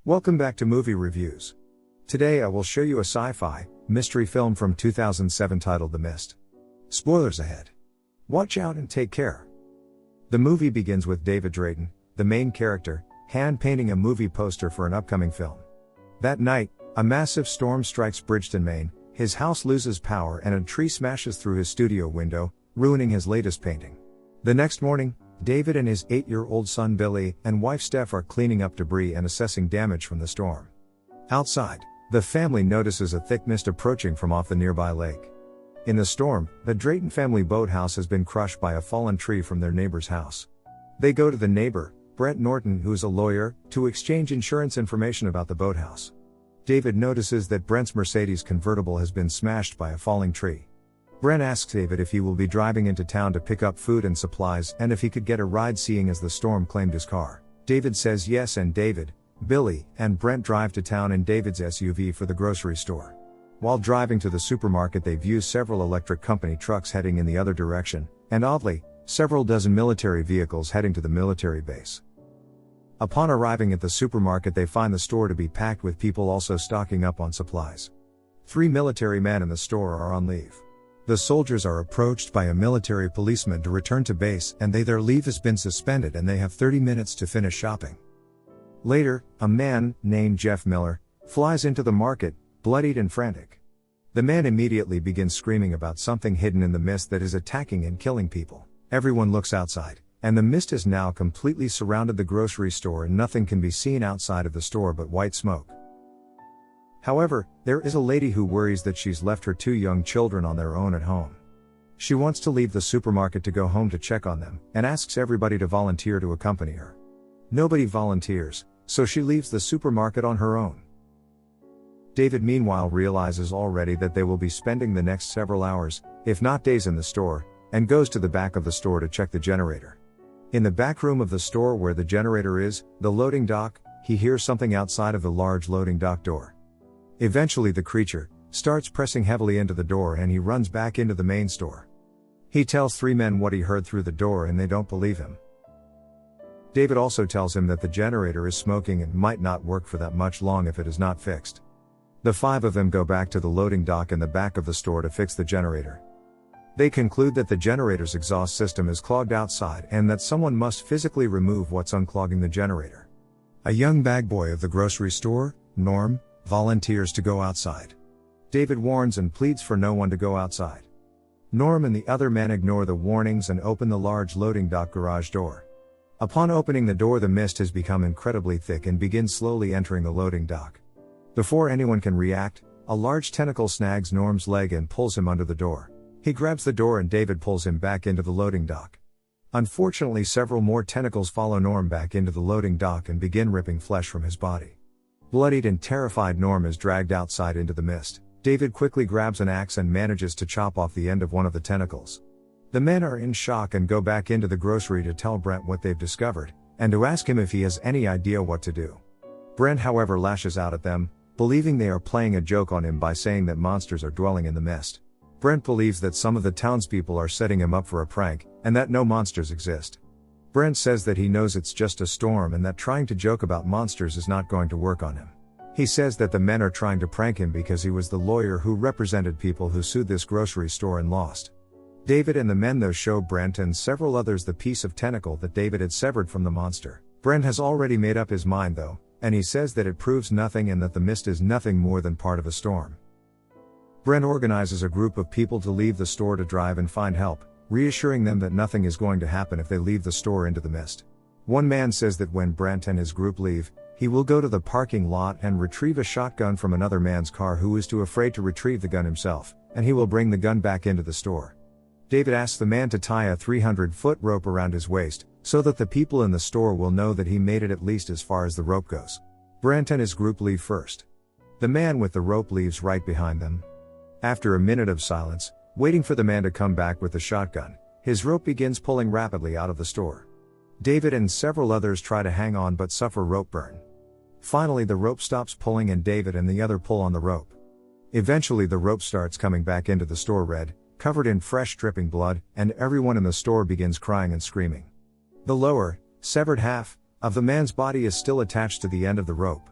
Welcome back to Movie Reviews. Today I will show you a sci-fi, mystery film from 2007 titled The Mist. Spoilers ahead. Watch out and take care. The movie begins with David Drayton, the main character, hand-painting a movie poster for an upcoming film. That night, a massive storm strikes Bridgeton, Maine, his house loses power and a tree smashes through his studio window, ruining his latest painting. The next morning, David and his 8-year-old son Billy and wife Steph are cleaning up debris and assessing damage from the storm. Outside, the family notices a thick mist approaching from off the nearby lake. In the storm, the Drayton family boathouse has been crushed by a fallen tree from their neighbor's house. They go to the neighbor, Brent Norton, who is a lawyer, to exchange insurance information about the boathouse. David notices that Brent's Mercedes convertible has been smashed by a falling tree. Brent asks David if he will be driving into town to pick up food and supplies and if he could get a ride seeing as the storm claimed his car. David says yes, and David, Billy, and Brent drive to town in David's SUV for the grocery store. While driving to the supermarket they view several electric company trucks heading in the other direction, and oddly, several dozen military vehicles heading to the military base. Upon arriving at the supermarket they find the store to be packed with people also stocking up on supplies. 3 military men in the store are on leave. The soldiers are approached by a military policeman to return to base and their leave has been suspended and they have 30 minutes to finish shopping. Later, a man, named Jeff Miller, flies into the market, bloodied and frantic. The man immediately begins screaming about something hidden in the mist that is attacking and killing people. Everyone looks outside, and the mist has now completely surrounded the grocery store and nothing can be seen outside of the store but white smoke. However, there is a lady who worries that she's left her 2 young children on their own at home. She wants to leave the supermarket to go home to check on them, and asks everybody to volunteer to accompany her. Nobody volunteers, so she leaves the supermarket on her own. David meanwhile realizes already that they will be spending the next several hours, if not days in the store, and goes to the back of the store to check the generator. In the back room of the store where the generator is, the loading dock, he hears something outside of the large loading dock door. Eventually the creature starts pressing heavily into the door and he runs back into the main store. He tells 3 men what he heard through the door and they don't believe him. David also tells him that the generator is smoking and might not work for that much long if it is not fixed. The 5 of them go back to the loading dock in the back of the store to fix the generator. They conclude that the generator's exhaust system is clogged outside and that someone must physically remove what's unclogging the generator. A young bag boy of the grocery store, Norm, volunteers to go outside. David warns and pleads for no one to go outside. Norm and the other men ignore the warnings and open the large loading dock garage door. Upon opening the door the mist has become incredibly thick and begins slowly entering the loading dock. Before anyone can react, a large tentacle snags Norm's leg and pulls him under the door. He grabs the door and David pulls him back into the loading dock. Unfortunately several more tentacles follow Norm back into the loading dock and begin ripping flesh from his body. Bloodied and terrified Norm is dragged outside into the mist. David quickly grabs an axe and manages to chop off the end of one of the tentacles. The men are in shock and go back into the grocery to tell Brent what they've discovered, and to ask him if he has any idea what to do. Brent however lashes out at them, believing they are playing a joke on him by saying that monsters are dwelling in the mist. Brent believes that some of the townspeople are setting him up for a prank, and that no monsters exist. Brent says that he knows it's just a storm and that trying to joke about monsters is not going to work on him. He says that the men are trying to prank him because he was the lawyer who represented people who sued this grocery store and lost. David and the men though show Brent and several others the piece of tentacle that David had severed from the monster. Brent has already made up his mind though, and he says that it proves nothing and that the mist is nothing more than part of a storm. Brent organizes a group of people to leave the store to drive and find help, reassuring them that nothing is going to happen if they leave the store into the mist. One man says that when Brent and his group leave, he will go to the parking lot and retrieve a shotgun from another man's car who is too afraid to retrieve the gun himself, and he will bring the gun back into the store. David asks the man to tie a 300-foot rope around his waist, so that the people in the store will know that he made it at least as far as the rope goes. Brent and his group leave first. The man with the rope leaves right behind them. After a minute of silence, waiting for the man to come back with the shotgun, his rope begins pulling rapidly out of the store. David and several others try to hang on but suffer rope burn. Finally the rope stops pulling and David and the other pull on the rope. Eventually the rope starts coming back into the store red, covered in fresh dripping blood, and everyone in the store begins crying and screaming. The lower, severed half, of the man's body is still attached to the end of the rope.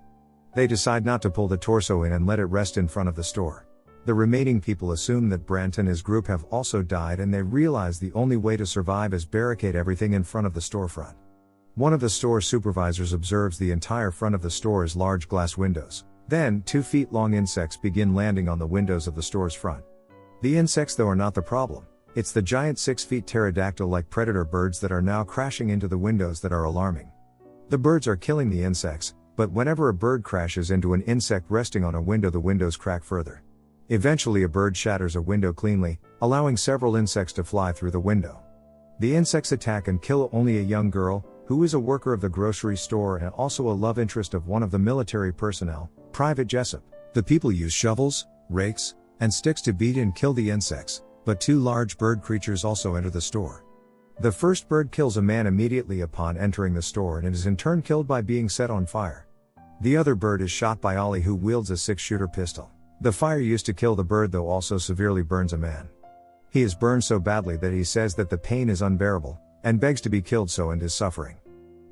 They decide not to pull the torso in and let it rest in front of the store. The remaining people assume that Brent and his group have also died, and they realize the only way to survive is barricade everything in front of the storefront. One of the store supervisors observes the entire front of the store as large glass windows. Then, 2 feet long insects begin landing on the windows of the store's front. The insects though are not the problem. It's the giant 6 feet pterodactyl-like predator birds that are now crashing into the windows that are alarming. The birds are killing the insects, but whenever a bird crashes into an insect resting on a window, the windows crack further. Eventually a bird shatters a window cleanly, allowing several insects to fly through the window. The insects attack and kill only a young girl, who is a worker of the grocery store and also a love interest of one of the military personnel, Private Jessup. The people use shovels, rakes, and sticks to beat and kill the insects, but 2 large bird creatures also enter the store. The first bird kills a man immediately upon entering the store and is in turn killed by being set on fire. The other bird is shot by Ollie, who wields a 6-shooter pistol. The fire used to kill the bird though also severely burns a man. He is burned so badly that he says that the pain is unbearable, and begs to be killed so and is suffering.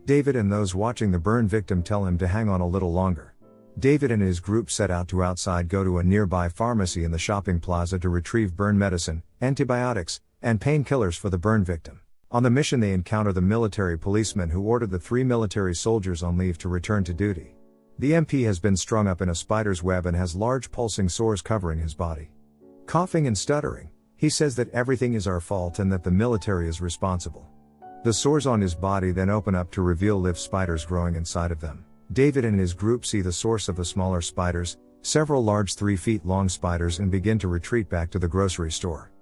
David and those watching the burn victim tell him to hang on a little longer. David and his group set out to outside go to a nearby pharmacy in the shopping plaza to retrieve burn medicine, antibiotics, and painkillers for the burn victim. On the mission they encounter the military policeman who ordered the 3 military soldiers on leave to return to duty. The MP has been strung up in a spider's web and has large pulsing sores covering his body. Coughing and stuttering, he says that everything is our fault and that the military is responsible. The sores on his body then open up to reveal live spiders growing inside of them. David and his group see the source of the smaller spiders, several large 3 feet long spiders, and begin to retreat back to the grocery store.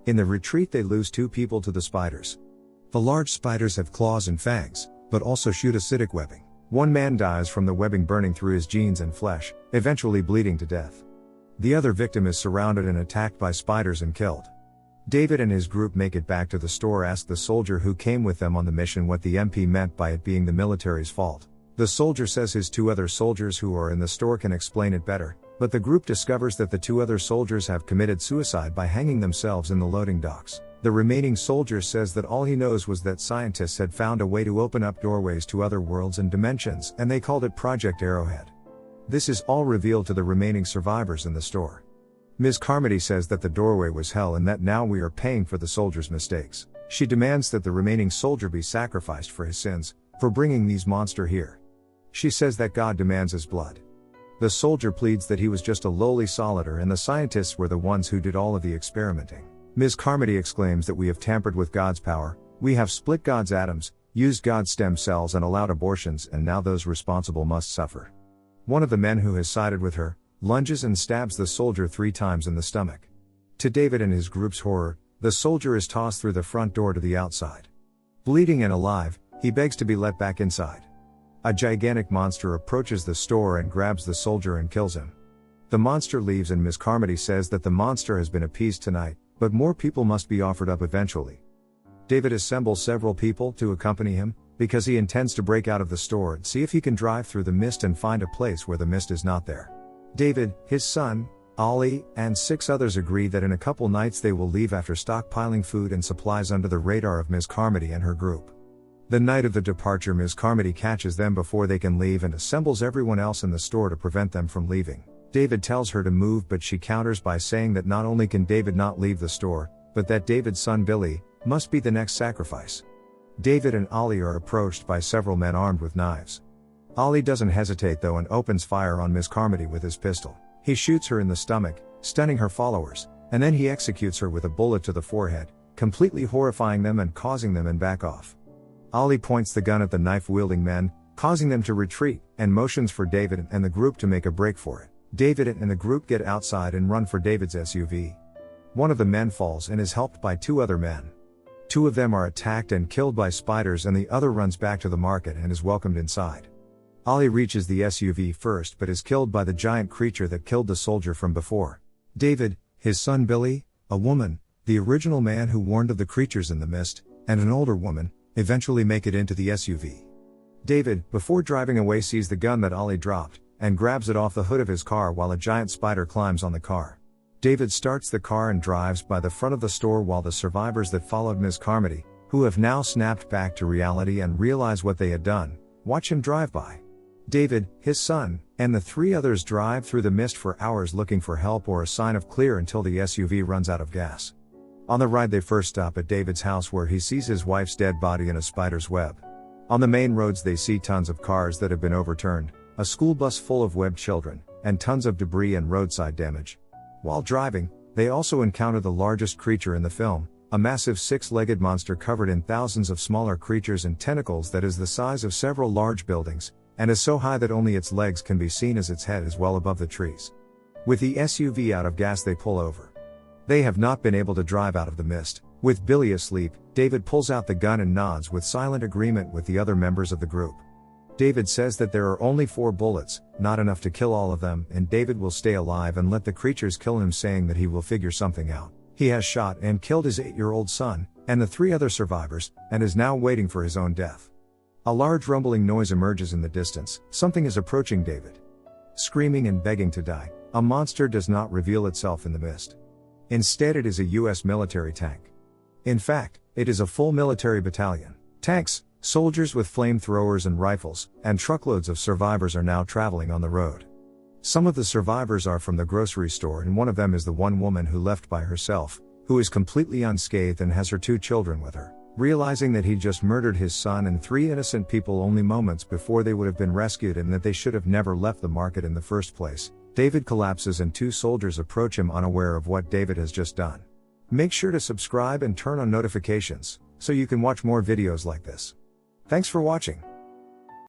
In the retreat they lose 2 people to the spiders. The large spiders have claws and fangs, but also shoot acidic webbing. 1 man dies from the webbing burning through his jeans and flesh, eventually bleeding to death. The other victim is surrounded and attacked by spiders and killed. David and his group make it back to the store, ask the soldier who came with them on the mission what the MP meant by it being the military's fault. The soldier says his 2 other soldiers who are in the store can explain it better, but the group discovers that the 2 other soldiers have committed suicide by hanging themselves in the loading docks. The remaining soldier says that all he knows was that scientists had found a way to open up doorways to other worlds and dimensions, and they called it Project Arrowhead. This is all revealed to the remaining survivors in the store. Ms. Carmody says that the doorway was hell and that now we are paying for the soldier's mistakes. She demands that the remaining soldier be sacrificed for his sins, for bringing these monsters here. She says that God demands his blood. The soldier pleads that he was just a lowly solider and the scientists were the ones who did all of the experimenting. Ms. Carmody exclaims that we have tampered with God's power, we have split God's atoms, used God's stem cells and allowed abortions, and now those responsible must suffer. One of the men who has sided with her, lunges and stabs the soldier 3 times in the stomach. To David and his group's horror, the soldier is tossed through the front door to the outside. Bleeding and alive, he begs to be let back inside. A gigantic monster approaches the store and grabs the soldier and kills him. The monster leaves and Ms. Carmody says that the monster has been appeased tonight, but more people must be offered up eventually. David assembles several people to accompany him, because he intends to break out of the store and see if he can drive through the mist and find a place where the mist is not there. David, his son, Ollie, and 6 others agree that in a couple nights they will leave after stockpiling food and supplies under the radar of Ms. Carmody and her group. The night of the departure, Ms. Carmody catches them before they can leave and assembles everyone else in the store to prevent them from leaving. David tells her to move, but she counters by saying that not only can David not leave the store, but that David's son Billy must be the next sacrifice. David and Ollie are approached by several men armed with knives. Ollie doesn't hesitate though and opens fire on Ms. Carmody with his pistol. He shoots her in the stomach, stunning her followers, and then he executes her with a bullet to the forehead, completely horrifying them and causing them to back off. Ollie points the gun at the knife-wielding men, causing them to retreat, and motions for David and the group to make a break for it. David and the group get outside and run for David's SUV. One of the men falls and is helped by 2 other men. 2 of them are attacked and killed by spiders and the other runs back to the market and is welcomed inside. Ollie reaches the SUV first but is killed by the giant creature that killed the soldier from before. David, his son Billy, a woman, the original man who warned of the creatures in the mist, and an older woman, eventually make it into the SUV. David, before driving away, sees the gun that Ollie dropped, and grabs it off the hood of his car while a giant spider climbs on the car. David starts the car and drives by the front of the store while the survivors that followed Ms. Carmody, who have now snapped back to reality and realize what they had done, watch him drive by. David, his son, and the three others drive through the mist for hours looking for help or a sign of clear until the SUV runs out of gas. On the ride they first stop at David's house where he sees his wife's dead body in a spider's web. On the main roads they see tons of cars that have been overturned, a school bus full of webbed children, and tons of debris and roadside damage. While driving, they also encounter the largest creature in the film, a massive six-legged monster covered in thousands of smaller creatures and tentacles that is the size of several large buildings, and is so high that only its legs can be seen as its head is well above the trees. With the SUV out of gas they pull over. They have not been able to drive out of the mist. With Billy asleep, David pulls out the gun and nods with silent agreement with the other members of the group. David says that there are only 4 bullets, not enough to kill all of them, and David will stay alive and let the creatures kill him, saying that he will figure something out. He has shot and killed his 8-year-old son, and the 3 other survivors, and is now waiting for his own death. A large rumbling noise emerges in the distance. Something is approaching David. Screaming and begging to die, a monster does not reveal itself in the mist. Instead it is a US military tank. In fact, it is a full military battalion. Tanks, soldiers with flamethrowers and rifles, and truckloads of survivors are now traveling on the road. Some of the survivors are from the grocery store, and one of them is the one woman who left by herself, who is completely unscathed and has her 2 children with her. Realizing that he just murdered his son and 3 innocent people only moments before they would have been rescued and that they should have never left the market in the first place, David collapses and 2 soldiers approach him unaware of what David has just done. Make sure to subscribe and turn on notifications, so you can watch more videos like this. Thanks for watching.